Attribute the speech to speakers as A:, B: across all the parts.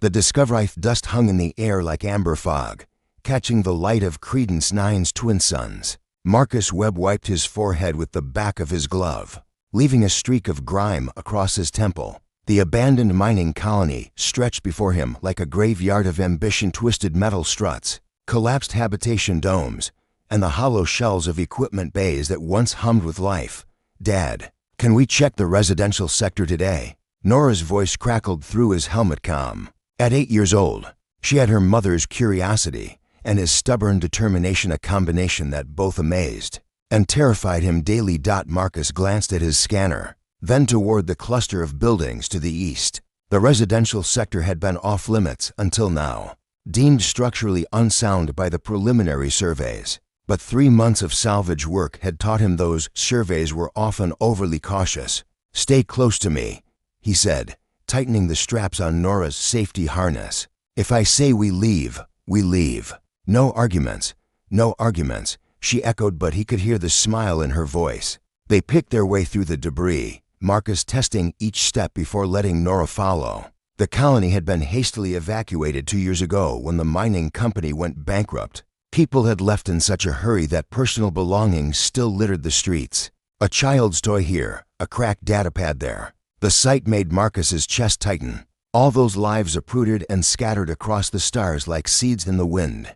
A: The Discoverite dust hung in the air like amber fog, catching the light of Credence Nine's twin suns. Marcus Webb wiped his forehead with the back of his glove, leaving a streak of grime across his temple. The abandoned mining colony stretched before him like a graveyard of ambition-twisted metal struts, collapsed habitation domes, and the hollow shells of equipment bays that once hummed with life. "Dad, can we check the residential sector today?" Nora's voice crackled through his helmet comm. At 8 years old, she had her mother's curiosity and his stubborn determination, a combination that both amazed and terrified him daily. Marcus glanced at his scanner, then toward the cluster of buildings to the east. The residential sector had been off-limits until now, deemed structurally unsound by the preliminary surveys. But 3 months of salvage work had taught him those surveys were often overly cautious. "Stay close to me," he said, tightening the straps on Nora's safety harness. "If I say we leave, we leave. No arguments, no arguments," she echoed, but he could hear the smile in her voice. They picked their way through the debris, Marcus testing each step before letting Nora follow. The colony had been hastily evacuated 2 years ago when the mining company went bankrupt. People had left in such a hurry that personal belongings still littered the streets. A child's toy here, a cracked datapad there. The sight made Marcus's chest tighten. All those lives uprooted and scattered across the stars like seeds in the wind.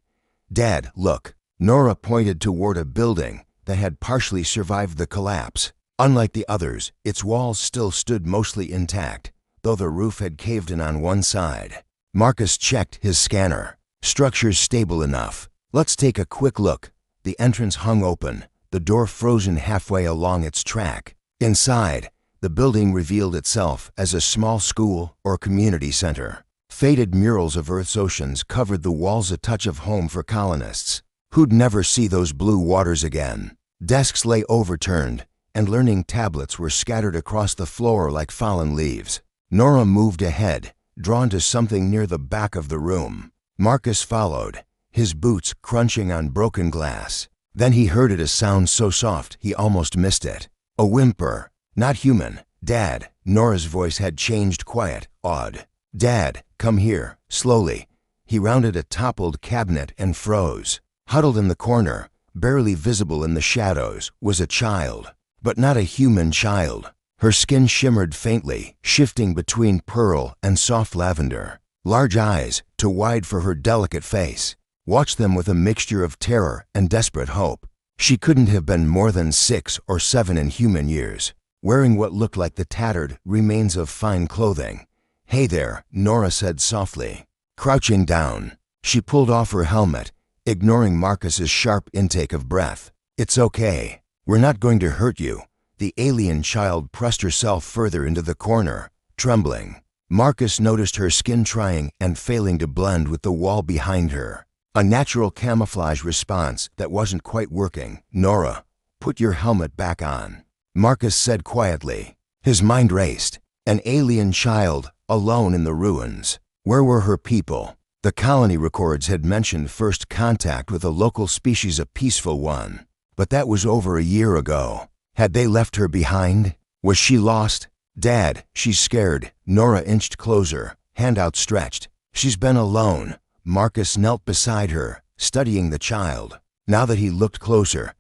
A: "Dad, look." Nora pointed toward a building that had partially survived the collapse. Unlike the others, its walls still stood mostly intact, though the roof had caved in on one side. Marcus checked his scanner. "Structure's stable enough. Let's take a quick look." The entrance hung open, the door frozen halfway along its track. Inside, the building revealed itself as a small school or community center. Faded murals of Earth's oceans covered the walls, a touch of home for colonists who'd never see those blue waters again. Desks lay overturned, and learning tablets were scattered across the floor like fallen leaves. Nora moved ahead, drawn to something near the back of the room. Marcus followed, his boots crunching on broken glass. Then he heard it, a sound so soft he almost missed it. A whimper. Not human. "Dad." Nora's voice had changed, quiet, awed. "Dad, come here." Slowly, he rounded a toppled cabinet and froze. Huddled in the corner, barely visible in the shadows, was a child. But not a human child. Her skin shimmered faintly, shifting between pearl and soft lavender. Large eyes, too wide for her delicate face, watched them with a mixture of terror and desperate hope. She couldn't have been more than 6 or 7 in human years, wearing what looked like the tattered remains of fine clothing. "Hey there," Nora said softly. Crouching down, she pulled off her helmet, ignoring Marcus's sharp intake of breath. "It's okay. We're not going to hurt you." The alien child pressed herself further into the corner, trembling. Marcus noticed her skin trying and failing to blend with the wall behind her. A natural camouflage response that wasn't quite working. "Nora, put your helmet back on," Marcus said quietly. His mind raced. An alien child, alone in the ruins. Where were her people? The colony records had mentioned first contact with a local species, a peaceful one. But that was over a year ago. Had they left her behind? Was she lost? "Dad, she's scared." Nora inched closer, hand outstretched. "She's been alone." Marcus knelt beside her, studying the child. Now that he looked closer,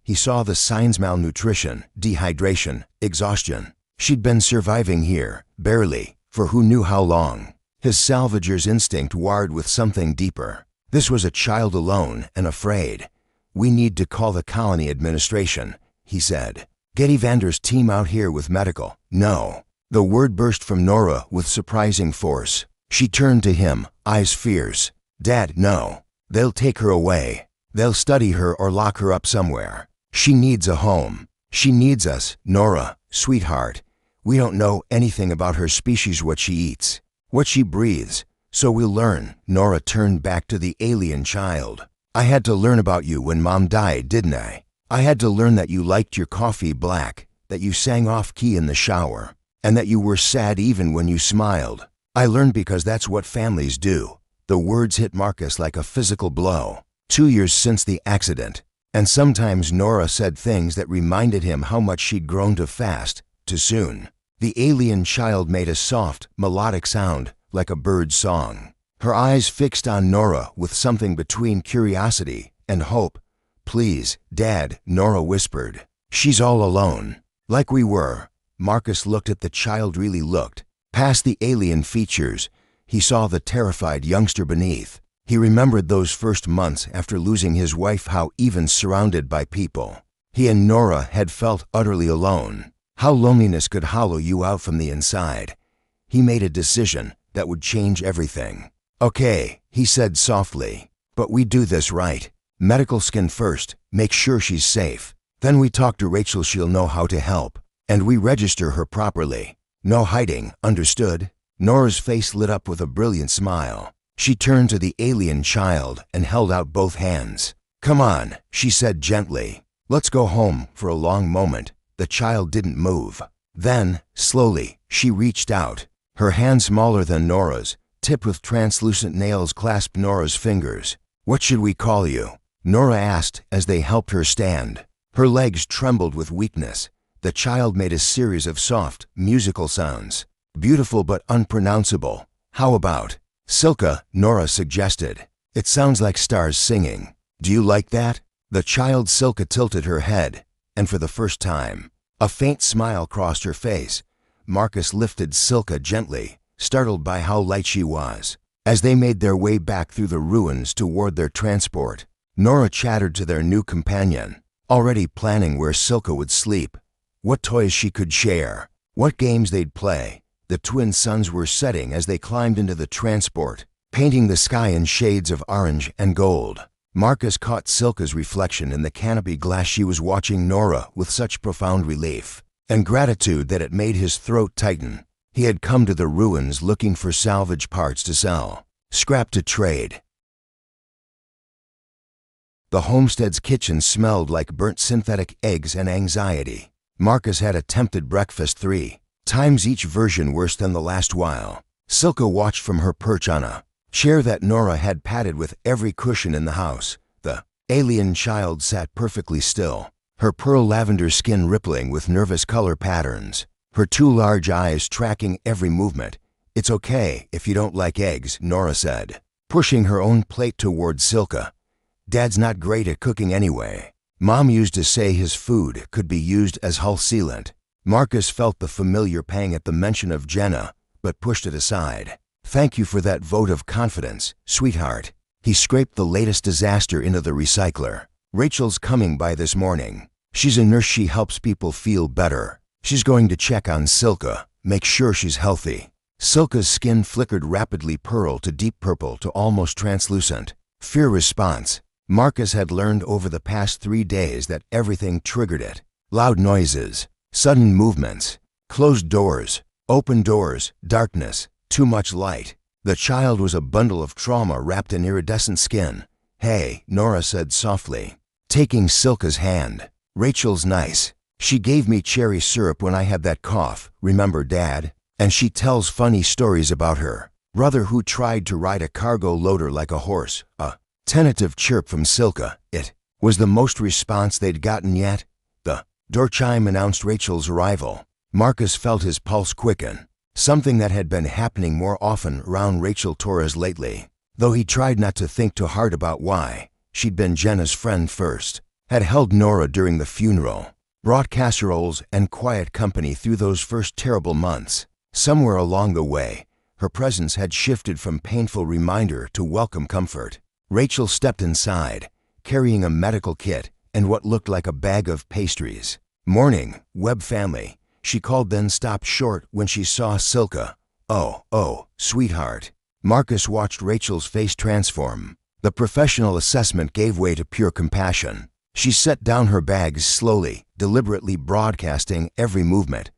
A: he saw the signs: malnutrition, dehydration, exhaustion. She'd been surviving here, barely, for who knew how long. His salvager's instinct warred with something deeper. This was a child alone and afraid. "We need to call the colony administration," he said. "Get Evander's team out here with medical." "No." The word burst from Nora with surprising force. She turned to him, eyes fierce. "Dad, no. They'll take her away. They'll study her or lock her up somewhere. She needs a home. She needs us." "Nora, sweetheart, we don't know anything about her species, what she eats, what she breathes, so we'll learn." Nora turned back to the alien child. "I had to learn about you when Mom died, didn't I? I had to learn that you liked your coffee black, that you sang off-key in the shower, and that you were sad even when you smiled. I learned because that's what families do." The words hit Marcus like a physical blow. 2 years since the accident, and sometimes Nora said things that reminded him how much she'd grown too fast, too soon. The alien child made a soft, melodic sound, like a bird's song. Her eyes fixed on Nora with something between curiosity and hope. "Please, Dad," Nora whispered. "She's all alone." "Like we were." Marcus looked at the child, really looked. Past the alien features, he saw the terrified youngster beneath. He remembered those first months after losing his wife, how even surrounded by people, he and Nora had felt utterly alone. How loneliness could hollow you out from the inside. He made a decision that would change everything. "Okay," he said softly, "but we do this right. Medical scan first, make sure she's safe. Then we talk to Rachel, she'll know how to help. And we register her properly. No hiding, understood?" Nora's face lit up with a brilliant smile. She turned to the alien child and held out both hands. "Come on," she said gently. "Let's go home." For a long moment, the child didn't move. Then, slowly, she reached out. Her hand, smaller than Nora's, tipped with translucent nails, clasped Nora's fingers. "What should we call you?" Nora asked as they helped her stand. Her legs trembled with weakness. The child made a series of soft, musical sounds. Beautiful but unpronounceable. "How about Silka?" Nora suggested. "It sounds like stars singing. Do you like that?" The child Silka tilted her head, and for the first time, a faint smile crossed her face. Marcus lifted Silka gently, startled by how light she was. As they made their way back through the ruins toward their transport, Nora chattered to their new companion, already planning where Silka would sleep, what toys she could share, what games they'd play. The twin suns were setting as they climbed into the transport, painting the sky in shades of orange and gold. Marcus caught Silka's reflection in the canopy glass. She was watching Nora with such profound relief and gratitude that it made his throat tighten. He had come to the ruins looking for salvage parts to sell, scrap to trade. The homestead's kitchen smelled like burnt synthetic eggs and anxiety. Marcus had attempted breakfast 3 times, each version worse than the last while. Silka watched from her perch on a chair that Nora had padded with every cushion in the house. The alien child sat perfectly still, her pearl lavender skin rippling with nervous color patterns, her 2 large eyes tracking every movement. "It's okay if you don't like eggs," Nora said, pushing her own plate toward Silka. "Dad's not great at cooking anyway. Mom used to say his food could be used as hull sealant." Marcus felt the familiar pang at the mention of Jenna, but pushed it aside. "Thank you for that vote of confidence, sweetheart." He scraped the latest disaster into the recycler. "Rachel's coming by this morning. She's a nurse. She helps people feel better. She's going to check on Silka, make sure she's healthy." Silka's skin flickered rapidly, pearl to deep purple to almost translucent. Fear response. Marcus had learned over the past 3 days that everything triggered it. Loud noises, sudden movements, closed doors, open doors, darkness, too much light. The child was a bundle of trauma wrapped in iridescent skin. "Hey," Nora said softly, taking Silka's hand. "Rachel's nice. She gave me cherry syrup when I had that cough, remember, Dad? And she tells funny stories about her brother who tried to ride a cargo loader like a horse." A tentative chirp from Silka. It was the most response they'd gotten yet. The door chime announced Rachel's arrival. Marcus felt his pulse quicken, something that had been happening more often around Rachel Torres lately, though he tried not to think too hard about why. She'd been Jenna's friend first, had held Nora during the funeral, brought casseroles and quiet company through those first terrible months. Somewhere along the way, her presence had shifted from painful reminder to welcome comfort. Rachel stepped inside, carrying a medical kit and what looked like a bag of pastries. "Morning, Webb family," she called, then stopped short when she saw Silka. Oh, sweetheart." Marcus watched Rachel's face transform. The professional assessment gave way to pure compassion. She set down her bags slowly, deliberately broadcasting every movement.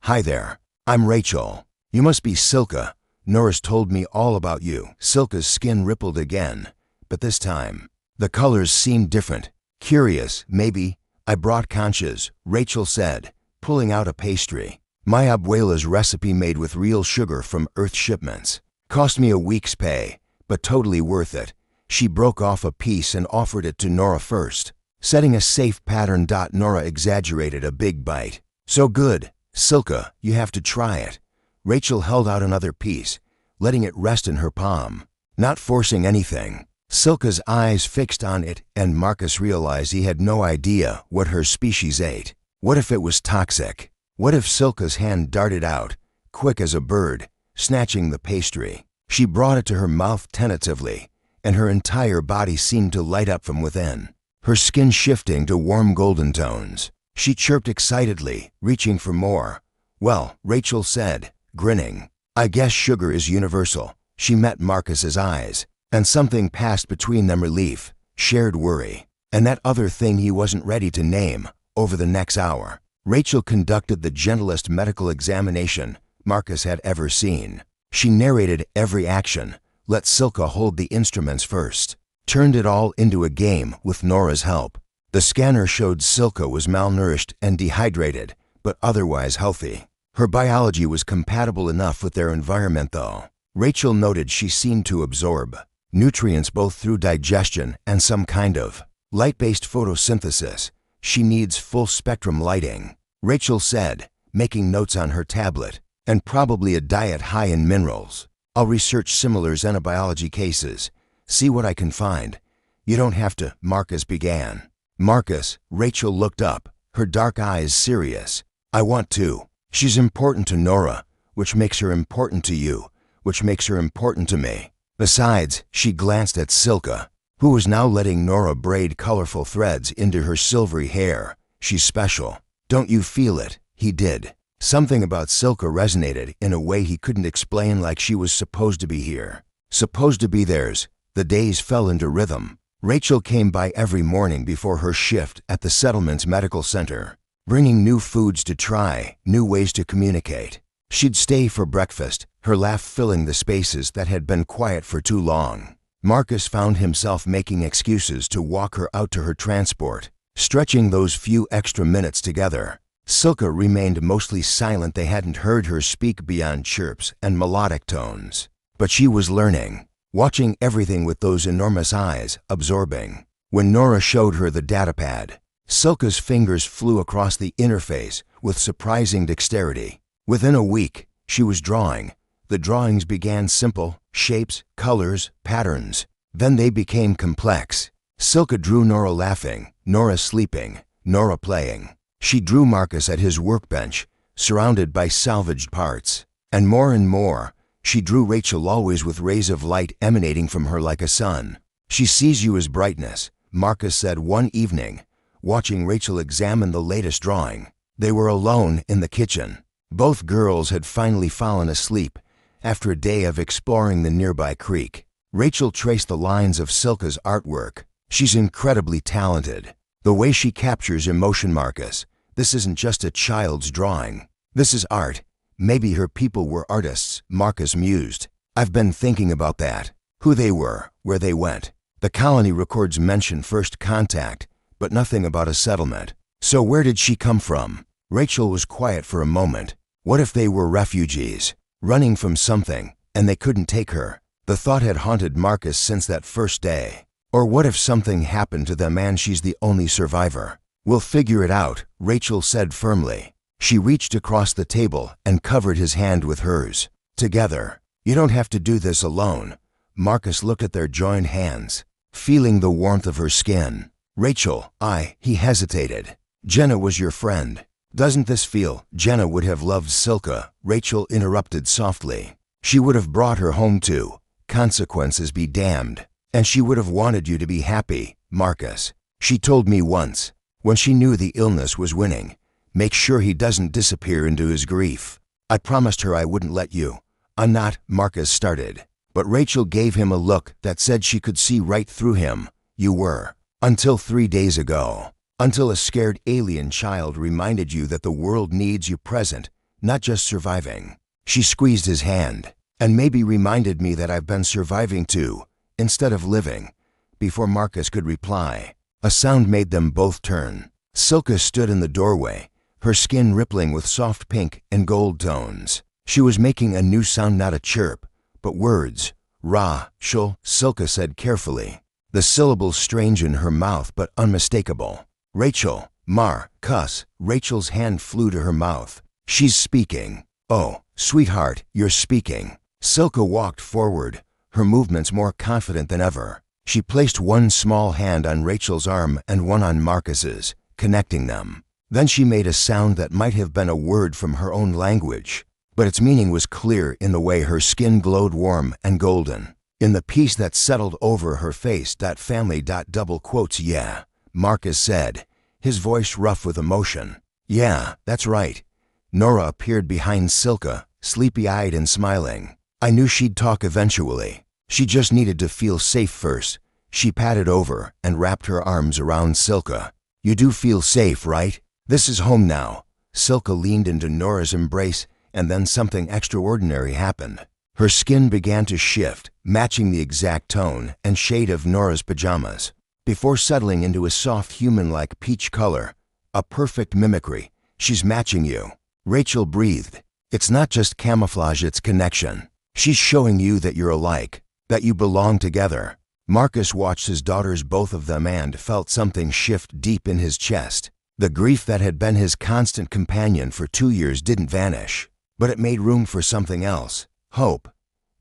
A: "Hi there, I'm Rachel. You must be Silka. Nora's told me all about you." Silka's skin rippled again, but this time, the colors seemed different. "Curious, maybe. I brought conchas," Rachel said, pulling out a pastry. "My abuela's recipe made with real sugar from Earth shipments. Cost me a week's pay, but totally worth it." She broke off a piece and offered it to Nora first, setting a safe pattern. Nora exaggerated a big bite. "So good, Silka, you have to try it." Rachel held out another piece. letting it rest in her palm, not forcing anything. Silka's eyes fixed on it, and Marcus realized he had no idea what her species ate. What if it was toxic? What if Silka's hand darted out, quick as a bird, snatching the pastry? She brought it to her mouth tentatively, and her entire body seemed to light up from within, her skin shifting to warm golden tones. She chirped excitedly, reaching for more. "Well," Rachel said, grinning, "I guess sugar is universal." She met Marcus's eyes, and something passed between them: relief, shared worry, and that other thing he wasn't ready to name. Over the next hour, Rachel conducted the gentlest medical examination Marcus had ever seen. She narrated every action, let Silka hold the instruments first, turned it all into a game with Nora's help. The scanner showed Silka was malnourished and dehydrated, but otherwise healthy. Her biology was compatible enough with their environment, though. Rachel noted she seemed to absorb nutrients both through digestion and some kind of light-based photosynthesis. She needs full-spectrum lighting, Rachel said, making notes on her tablet, and probably a diet high in minerals. I'll research similar xenobiology cases, see what I can find. You don't have to, Marcus began. Marcus, Rachel looked up, her dark eyes serious. I want to. She's important to Nora, which makes her important to you, which makes her important to me. Besides, she glanced at Silka, who was now letting Nora braid colorful threads into her silvery hair. She's special. Don't you feel it? He did. Something about Silka resonated in a way he couldn't explain, like she was supposed to be here, supposed to be theirs. The days fell into rhythm. Rachel came by every morning before her shift at the settlement's medical center, bringing new foods to try, new ways to communicate. She'd stay for breakfast, her laugh filling the spaces that had been quiet for too long. Marcus found himself making excuses to walk her out to her transport, stretching those few extra minutes together. Silka remained mostly silent. They hadn't heard her speak beyond chirps and melodic tones. But she was learning, watching everything with those enormous eyes, absorbing. When Nora showed her the datapad, Silka's fingers flew across the interface with surprising dexterity. Within a week, she was drawing. The drawings began simple: shapes, colors, patterns. Then they became complex. Silka drew Nora laughing, Nora sleeping, Nora playing. She drew Marcus at his workbench, surrounded by salvaged parts. And more, she drew Rachel, always with rays of light emanating from her like a sun. She sees you as brightness, Marcus said one evening, watching Rachel examine the latest drawing. They were alone in the kitchen. Both girls had finally fallen asleep after a day of exploring the nearby creek. Rachel traced the lines of Silka's artwork. She's incredibly talented. The way she captures emotion, Marcus. This isn't just a child's drawing. This is art. Maybe her people were artists, Marcus mused. I've been thinking about that. Who they were, where they went. The colony records mention first contact, but nothing about a settlement. So where did she come from? Rachel was quiet for a moment. What if they were refugees, running from something, and they couldn't take her? The thought had haunted Marcus since that first day. Or what if something happened to them and she's the only survivor? We'll figure it out, Rachel said firmly. She reached across the table and covered his hand with hers. Together. You don't have to do this alone. Marcus looked at their joined hands, feeling the warmth of her skin. Rachel, he hesitated. Jenna was your friend. Doesn't this feel? Jenna would have loved Silka, Rachel interrupted softly. She would have brought her home too. Consequences be damned. And she would have wanted you to be happy, Marcus. She told me once, when she knew the illness was winning, make sure he doesn't disappear into his grief. I promised her I wouldn't let you. I'm not, Marcus started. But Rachel gave him a look that said she could see right through him. You were. Until 3 days ago. Until a scared alien child reminded you that the world needs you present, not just surviving. She squeezed his hand, and maybe reminded me that I've been surviving too, instead of living. Before Marcus could reply, a sound made them both turn. Silka stood in the doorway, her skin rippling with soft pink and gold tones. She was making a new sound, not a chirp, but words. Ra, shul, Silka said carefully, the syllables strange in her mouth but unmistakable. Rachel, Mar, cuss. Rachel's hand flew to her mouth. She's speaking. Oh, sweetheart, you're speaking. Silka walked forward, her movements more confident than ever. She placed one small hand on Rachel's arm and one on Marcus's, connecting them. Then she made a sound that might have been a word from her own language, but its meaning was clear in the way her skin glowed warm and golden. In the peace that settled over her face, family double quotes, yeah, Marcus said, his voice rough with emotion. Yeah, that's right. Nora appeared behind Silka, sleepy-eyed and smiling. I knew she'd talk eventually. She just needed to feel safe first. She patted over and wrapped her arms around Silka. You do feel safe, right? This is home now. Silka leaned into Nora's embrace, and then something extraordinary happened. Her skin began to shift, matching the exact tone and shade of Nora's pajamas, before settling into a soft human-like peach color, a perfect mimicry. She's matching you. Rachel breathed. It's not just camouflage, it's connection. She's showing you that you're alike, that you belong together. Marcus watched his daughters, both of them, and felt something shift deep in his chest. The grief that had been his constant companion for 2 years didn't vanish, but it made room for something else. Hope.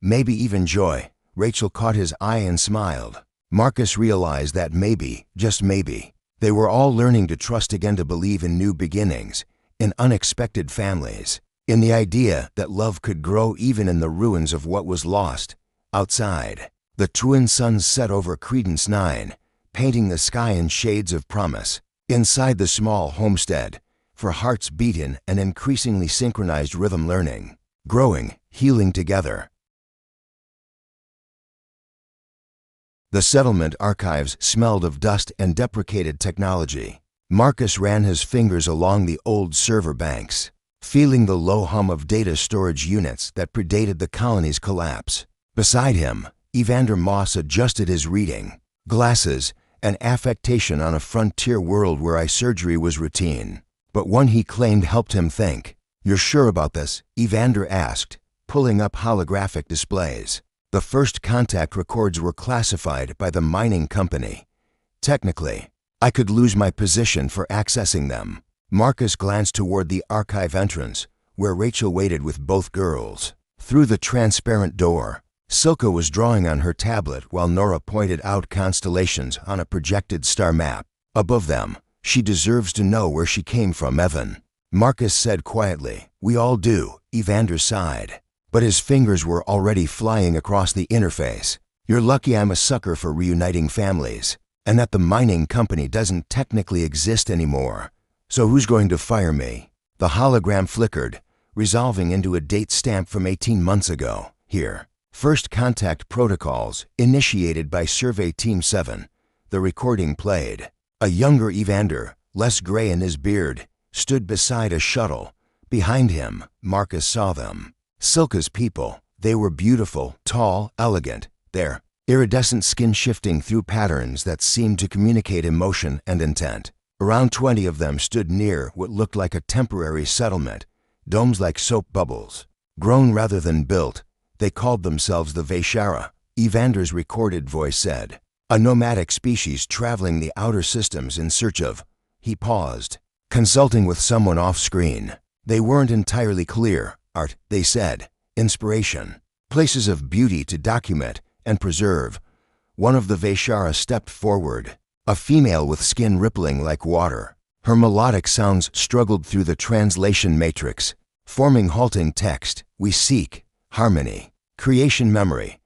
A: Maybe even joy. Rachel caught his eye and smiled. Marcus realized that maybe, just maybe, they were all learning to trust again, to believe in new beginnings, in unexpected families, in the idea that love could grow even in the ruins of what was lost. Outside, the twin suns set over Credence 9, painting the sky in shades of promise. Inside the small homestead, for hearts beaten and increasingly synchronized rhythm, learning, growing, healing together. The settlement archives smelled of dust and deprecated technology. Marcus ran his fingers along the old server banks, feeling the low hum of data storage units that predated the colony's collapse. Beside him, Evander Moss adjusted his reading glasses, an affectation on a frontier world where eye surgery was routine, but one he claimed helped him think. You're sure about this? Evander asked, pulling up holographic displays. The first contact records were classified by the mining company. Technically, I could lose my position for accessing them. Marcus glanced toward the archive entrance, where Rachel waited with both girls. Through the transparent door, Silka was drawing on her tablet while Nora pointed out constellations on a projected star map. Above them, she deserves to know where she came from, Evan. Marcus said quietly. We all do, Evander sighed. But his fingers were already flying across the interface. You're lucky I'm a sucker for reuniting families, and that the mining company doesn't technically exist anymore. So who's going to fire me? The hologram flickered, resolving into a date stamp from 18 months ago. Here. First contact protocols initiated by Survey Team 7. The recording played. A younger Evander, less gray in his beard, stood beside a shuttle. Behind him, Marcus saw them. Silka's people. They were beautiful, tall, elegant, their iridescent skin shifting through patterns that seemed to communicate emotion and intent. Around 20 of them stood near what looked like a temporary settlement, domes like soap bubbles. Grown rather than built, they called themselves the Vaishara. Evander's recorded voice said, a nomadic species traveling the outer systems in search of. He paused, consulting with someone off-screen. They weren't entirely clear. Art, they said. Inspiration. Places of beauty to document and preserve. One of the Vaishara stepped forward, a female with skin rippling like water. Her melodic sounds struggled through the translation matrix, forming halting text. We seek harmony, creation memory.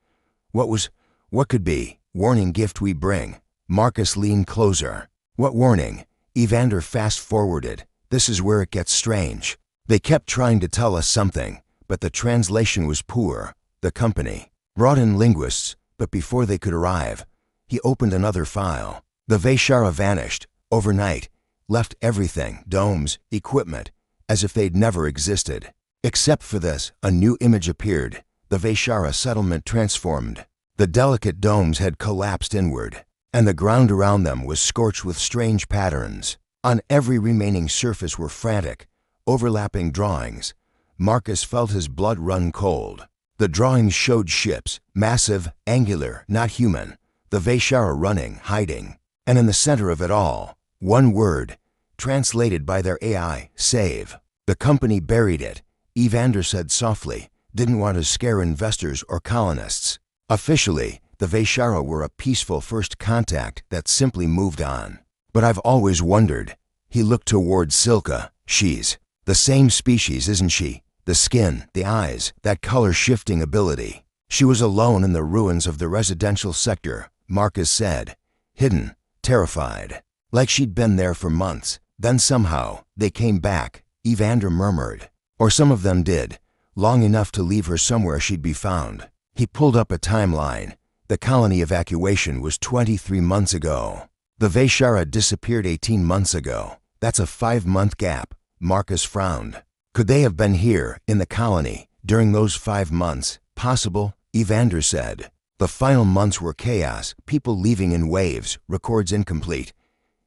A: What could be? Warning gift we bring. Marcus leaned closer. What warning? Evander fast-forwarded. This is where it gets strange. They kept trying to tell us something, but the translation was poor. The company brought in linguists, but before they could arrive, he opened another file. The Vaishara vanished, overnight, left everything, domes, equipment, as if they'd never existed. Except for this, a new image appeared. The Vaishara settlement transformed. The delicate domes had collapsed inward, and the ground around them was scorched with strange patterns. On every remaining surface were frantic, overlapping drawings. Marcus felt his blood run cold. The drawings showed ships, massive, angular, not human. The Vaishara running, hiding. And in the center of it all, one word, translated by their AI, save. The company buried it. Evander said softly, didn't want to scare investors or colonists. Officially, the Vaishara were a peaceful first contact that simply moved on. But I've always wondered. He looked toward Silka. She's the same species, isn't she? The skin, the eyes, that color-shifting ability. She was alone in the ruins of the residential sector, Marcus said. Hidden, terrified. Like she'd been there for months. Then somehow, they came back, Evander murmured. Or some of them did, long enough to leave her somewhere she'd be found. He pulled up a timeline. The colony evacuation was 23 months ago. The Vaishara disappeared 18 months ago. That's a 5-month gap. Marcus frowned. Could they have been here, in the colony, during those 5 months? Possible, Evander said. The final months were chaos, people leaving in waves, records incomplete.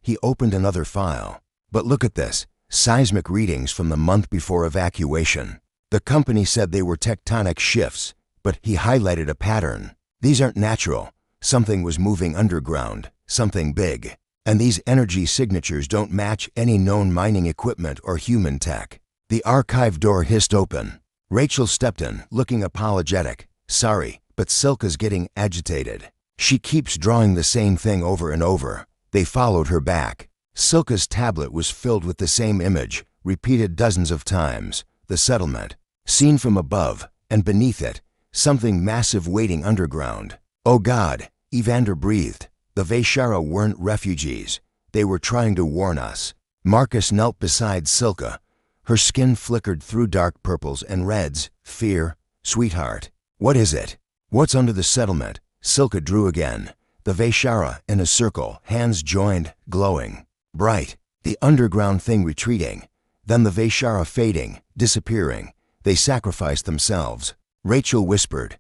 A: He opened another file. But look at this, seismic readings from the month before evacuation. The company said they were tectonic shifts, but he highlighted a pattern. These aren't natural. Something was moving underground, something big. And these energy signatures don't match any known mining equipment or human tech. The archive door hissed open. Rachel stepped in, looking apologetic. Sorry, but Silka's getting agitated. She keeps drawing the same thing over and over. They followed her back. Silka's tablet was filled with the same image, repeated dozens of times. The settlement, seen from above, and beneath it, something massive waiting underground. Oh God, Evander breathed. The Vaishara weren't refugees. They were trying to warn us. Marcus knelt beside Silka. Her skin flickered through dark purples and reds. Fear. Sweetheart. What is it? What's under the settlement? Silka drew again. The Vaishara in a circle, hands joined, glowing. Bright. The underground thing retreating. Then the Vaishara fading, disappearing. They sacrificed themselves. Rachel whispered.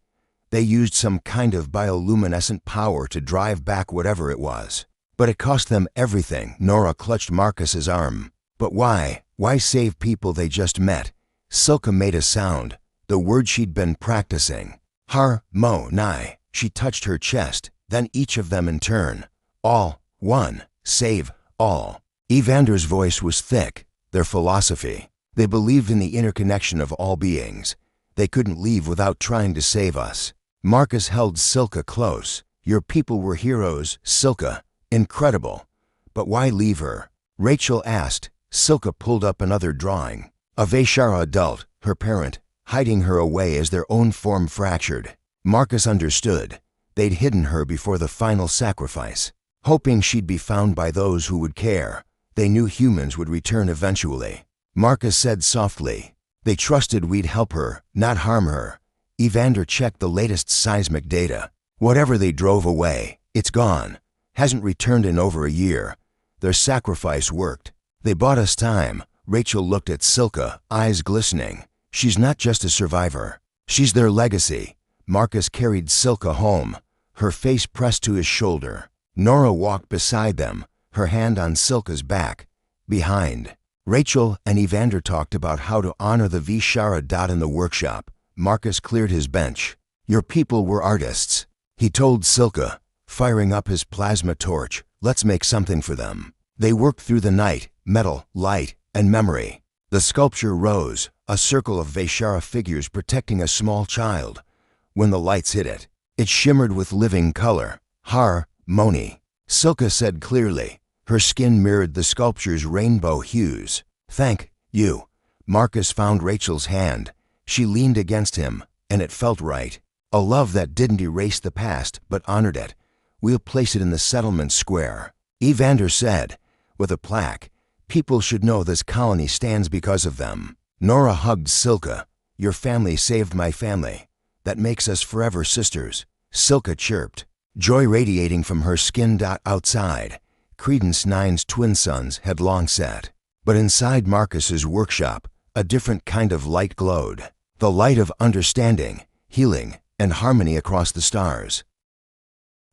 A: They used some kind of bioluminescent power to drive back whatever it was. But it cost them everything. Nora clutched Marcus's arm. But why? Why save people they just met? Silka made a sound, the word she'd been practicing. Har-mo-ni. She touched her chest, then each of them in turn. All, one, save, all. Evander's voice was thick, their philosophy. They believed in the interconnection of all beings. They couldn't leave without trying to save us. Marcus held Silka close. Your people were heroes, Silka. Incredible. But why leave her? Rachel asked. Silka pulled up another drawing. A Vaishara adult, her parent, hiding her away as their own form fractured. Marcus understood. They'd hidden her before the final sacrifice, hoping she'd be found by those who would care. They knew humans would return eventually. Marcus said softly, they trusted we'd help her, not harm her. Evander checked the latest seismic data. Whatever they drove away, it's gone. Hasn't returned in over a year. Their sacrifice worked. They bought us time. Rachel looked at Silka, eyes glistening. She's not just a survivor. She's their legacy. Marcus carried Silka home, her face pressed to his shoulder. Nora walked beside them, her hand on Silka's back. Behind, Rachel and Evander talked about how to honor the Vaishara. In the workshop, Marcus cleared his bench. Your people were artists, he told Silka, firing up his plasma torch. Let's make something for them. They worked through the night, metal, light, and memory. The sculpture rose, a circle of Vaishara figures protecting a small child. When the lights hit it, it shimmered with living color. Har-mony. Silka said clearly. Her skin mirrored the sculpture's rainbow hues. Thank you. Marcus found Rachel's hand. She leaned against him, and it felt right. A love that didn't erase the past, but honored it. We'll place it in the settlement square. Evander said, with a plaque. People should know this colony stands because of them. Nora hugged Silka. Your family saved my family. That makes us forever sisters. Silka chirped, joy radiating from her skin. Outside, Credence Nine's twin suns had long set. But inside Marcus's workshop, a different kind of light glowed. The light of understanding, healing, and harmony across the stars.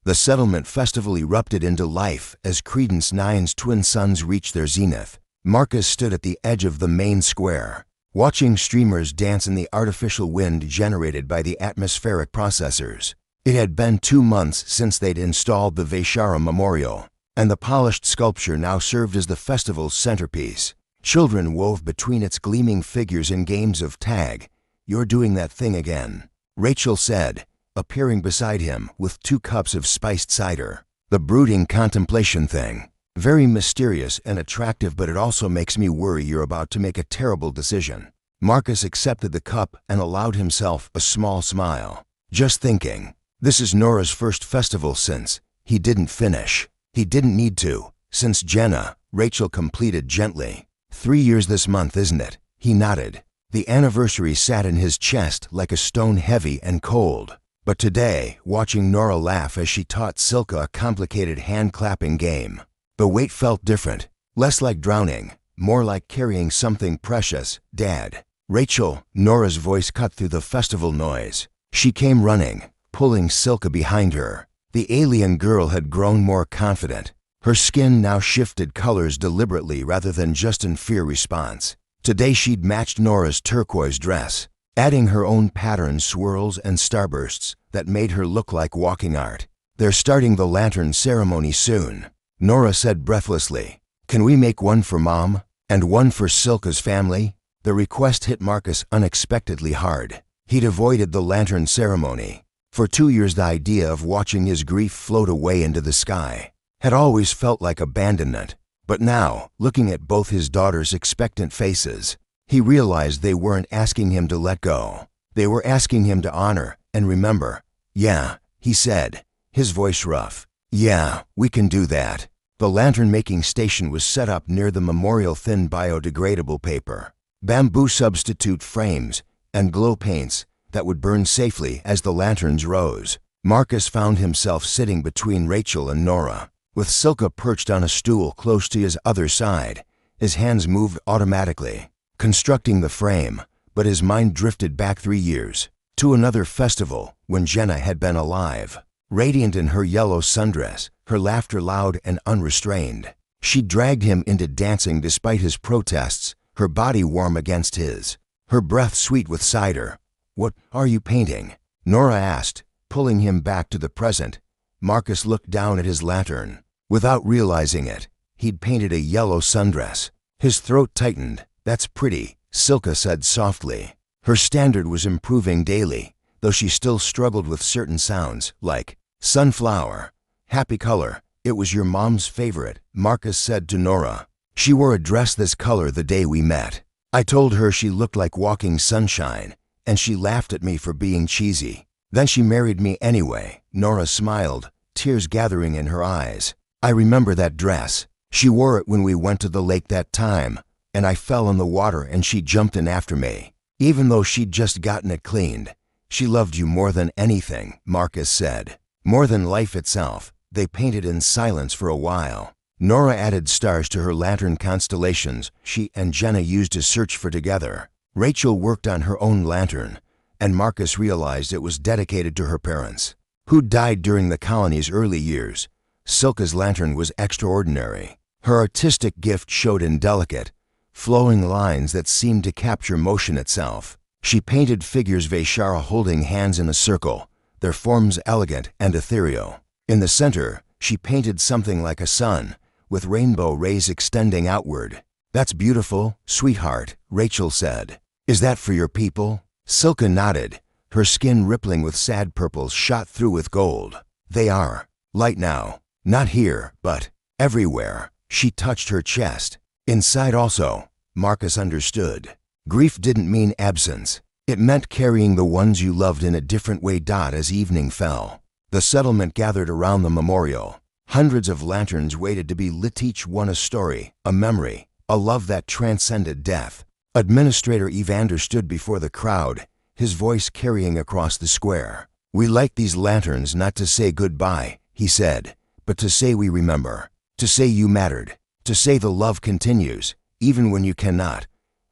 A: The settlement festival erupted into life as Credence Nine's twin suns reached their zenith. Marcus stood at the edge of the main square, watching streamers dance in the artificial wind generated by the atmospheric processors. It had been 2 months since they'd installed the Vaishara memorial, and the polished sculpture now served as the festival's centerpiece. Children wove between its gleaming figures in games of tag, "You're doing that thing again," Rachel said, appearing beside him with 2 cups of spiced cider. "The brooding contemplation thing. Very mysterious and attractive, but it also makes me worry you're about to make a terrible decision." Marcus accepted the cup and allowed himself a small smile. "Just thinking. This is Nora's first festival since..." He didn't finish. He didn't need to. "Since Jenna," Rachel completed gently. 3 years this month, isn't it?" He nodded. The anniversary sat in his chest like a stone, heavy and cold. But today, watching Nora laugh as she taught Silka a complicated hand-clapping game, the weight felt different. Less like drowning, more like carrying something precious. "Dad." "Rachel," Nora's voice cut through the festival noise. She came running, pulling Silka behind her. The alien girl had grown more confident. Her skin now shifted colors deliberately rather than just in fear response. Today she'd matched Nora's turquoise dress, adding her own pattern swirls and starbursts that made her look like walking art. "They're starting the lantern ceremony soon," Nora said breathlessly. "Can we make one for Mom? And one for Silka's family?" The request hit Marcus unexpectedly hard. He'd avoided the lantern ceremony. For 2 years, the idea of watching his grief float away into the sky had always felt like abandonment. But now, looking at both his daughters' expectant faces, he realized they weren't asking him to let go. They were asking him to honor and remember. "Yeah," he said, his voice rough. "Yeah, we can do that." The lantern-making station was set up near the memorial, thin biodegradable paper, bamboo substitute frames, and glow paints that would burn safely as the lanterns rose. Marcus found himself sitting between Rachel and Nora, with Silka perched on a stool close to his other side. His hands moved automatically, constructing the frame, but his mind drifted back 3 years, to another festival when Jenna had been alive. Radiant in her yellow sundress, her laughter loud and unrestrained. She dragged him into dancing despite his protests, her body warm against his, her breath sweet with cider. "What are you painting?" Nora asked, pulling him back to the present. Marcus looked down at his lantern. Without realizing it, he'd painted a yellow sundress. His throat tightened. "That's pretty," Silka said softly. Her standard was improving daily, though she still struggled with certain sounds, like sunflower. "Happy color. It was your mom's favorite," Marcus said to Nora. "She wore a dress this color the day we met. I told her she looked like walking sunshine, and she laughed at me for being cheesy. Then she married me anyway." Nora smiled, tears gathering in her eyes. "I remember that dress. She wore it when we went to the lake that time, and I fell in the water and she jumped in after me. Even though she'd just gotten it cleaned, she loved you more than anything," Marcus said. "More than life itself." They painted in silence for a while. Nora added stars to her lantern constellations she and Jenna used to search for together. Rachel worked on her own lantern, and Marcus realized it was dedicated to her parents, who died during the colony's early years. Silka's lantern was extraordinary. Her artistic gift showed in delicate, flowing lines that seemed to capture motion itself. She painted figures Vaishara holding hands in a circle, their forms elegant and ethereal. In the center, she painted something like a sun, with rainbow rays extending outward. "That's beautiful, sweetheart," Rachel said. "Is that for your people?" Silka nodded, her skin rippling with sad purples shot through with gold. "They are. Light now. Not here, but everywhere." She touched her chest. "Inside also." Marcus understood. Grief didn't mean absence. It meant carrying the ones you loved in a different way. As evening fell, the settlement gathered around the memorial. Hundreds of lanterns waited to be lit, each one a story, a memory, a love that transcended death. Administrator Evander stood before the crowd, his voice carrying across the square. "We light these lanterns not to say goodbye," he said, "but to say we remember, to say you mattered, to say the love continues, even when you cannot."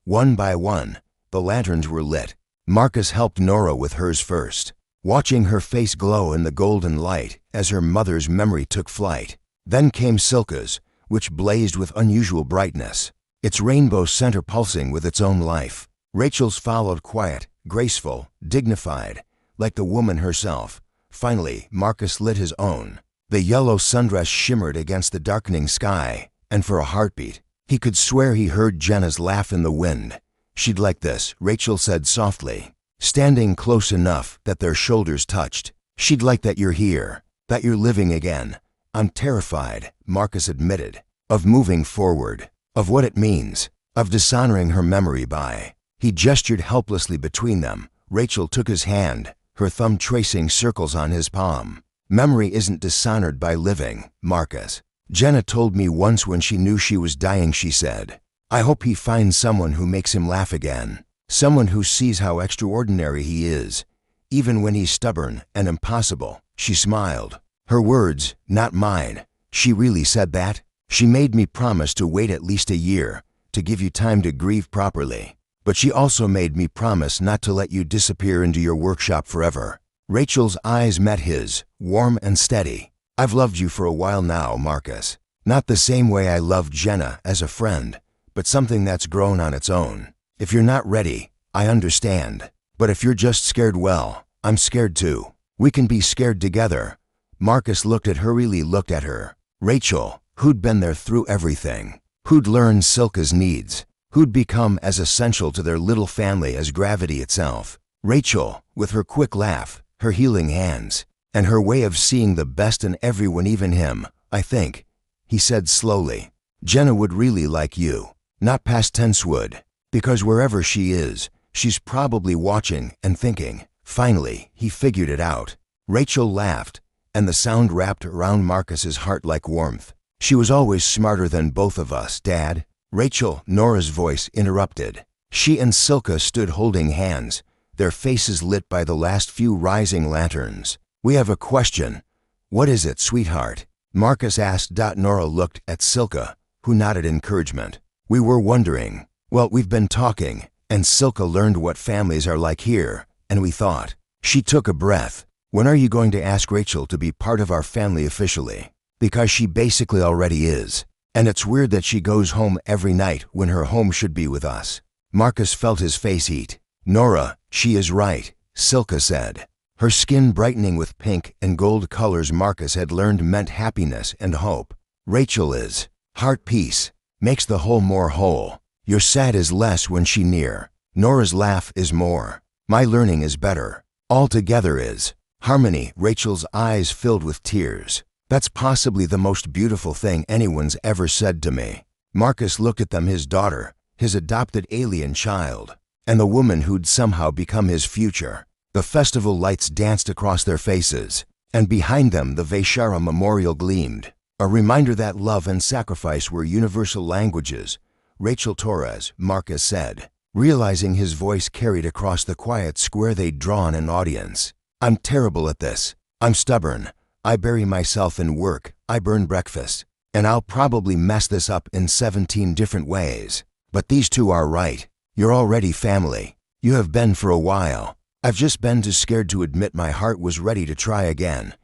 A: One by one, the lanterns were lit. Marcus helped Nora with hers first, watching her face glow in the golden light as her mother's memory took flight. Then came Silka's, which blazed with unusual brightness, its rainbow center pulsing with its own life. Rachel's followed, quiet, graceful, dignified, like the woman herself. Finally, Marcus lit his own. The yellow sundress shimmered against the darkening sky, and for a heartbeat, he could swear he heard Jenna's laugh in the wind. "She'd like this," Rachel said softly. standing close enough that their shoulders touched. She'd like that you're here, that you're living again. I'm terrified, Marcus admitted, of moving forward, of what it means, of dishonoring her memory by. He gestured helplessly between them. Rachel took his hand, her thumb tracing circles on his palm. Memory isn't dishonored by living, Marcus. Jenna told me once when she knew she was dying, she said, I hope he finds someone who makes him laugh again, someone who sees how extraordinary he is, even when he's stubborn and impossible. She smiled. Her words, not mine. She really said that? She made me promise to wait at least a year, to give you time to grieve properly. But she also made me promise not to let you disappear into your workshop forever. Rachel's eyes met his, warm and steady. I've loved you for a while now, Marcus. Not the same way I loved Jenna as a friend, but something that's grown on its own. If you're not ready, I understand. But if you're just scared, well, I'm scared too. We can be scared together. Marcus looked at her, really looked at her. Rachel, who'd been there through everything, who'd learned Silka's needs, who'd become as essential to their little family as gravity itself. Rachel, with her quick laugh, her healing hands, and her way of seeing the best in everyone, even him. I think, he said slowly, Jenna would really like you. Not past tense would, because wherever she is, she's probably watching and thinking. Finally, he figured it out. Rachel laughed, and the sound wrapped around Marcus's heart like warmth. She was always smarter than both of us, Dad. Rachel, Nora's voice interrupted. She and Silka stood holding hands, their faces lit by the last few rising lanterns. We have a question. What is it, sweetheart? Marcus asked. Nora looked at Silka, who nodded encouragement. We were wondering. Well, we've been talking, and Silka learned what families are like here, and we thought. She took a breath. When are you going to ask Rachel to be part of our family officially? Because she basically already is. And it's weird that she goes home every night when her home should be with us. Marcus felt his face heat. Nora, she is right, Silka said. Her skin brightening with pink and gold colors Marcus had learned meant happiness and hope. Rachel is. Heart peace. Makes the whole more whole. Your sad is less when she near. Nora's laugh is more. My learning is better. All together is. Harmony. Rachel's eyes filled with tears. That's possibly the most beautiful thing anyone's ever said to me. Marcus looked at them, his daughter, his adopted alien child, and the woman who'd somehow become his future. The festival lights danced across their faces, and behind them the Vaishara memorial gleamed, a reminder that love and sacrifice were universal languages. Rachel Torres, Marcus said, realizing his voice carried across the quiet square they'd drawn an audience. I'm terrible at this. I'm stubborn. I bury myself in work, I burn breakfast, and I'll probably mess this up in 17 different ways. But these two are right. You're already family. You have been for a while. I've just been too scared to admit my heart was ready to try again.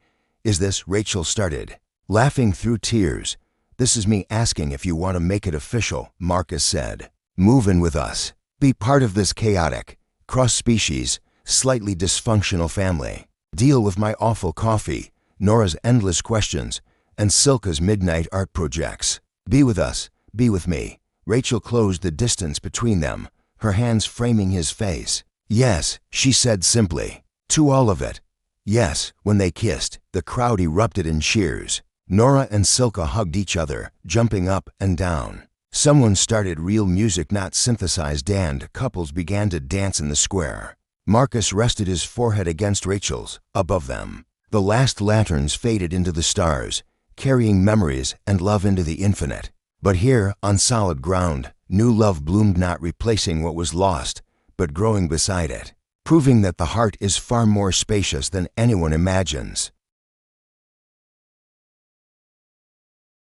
A: Is this? Rachel started, laughing through tears. This is me asking if you want to make it official, Marcus said. Move in with us. Be part of this chaotic, cross-species, slightly dysfunctional family. Deal with my awful coffee, Nora's endless questions, and Silka's midnight art projects. Be with us, be with me. Rachel closed the distance between them, her hands framing his face. Yes, she said simply. To all of it. Yes. When they kissed, the crowd erupted in cheers. Nora and Silka hugged each other, jumping up and down. Someone started real music, not synthesized, and couples began to dance in the square. Marcus rested his forehead against Rachel's, above them. The last lanterns faded into the stars, carrying memories and love into the infinite. But here, on solid ground, new love bloomed, not replacing what was lost, but growing beside it, proving that the heart is far more spacious than anyone imagines.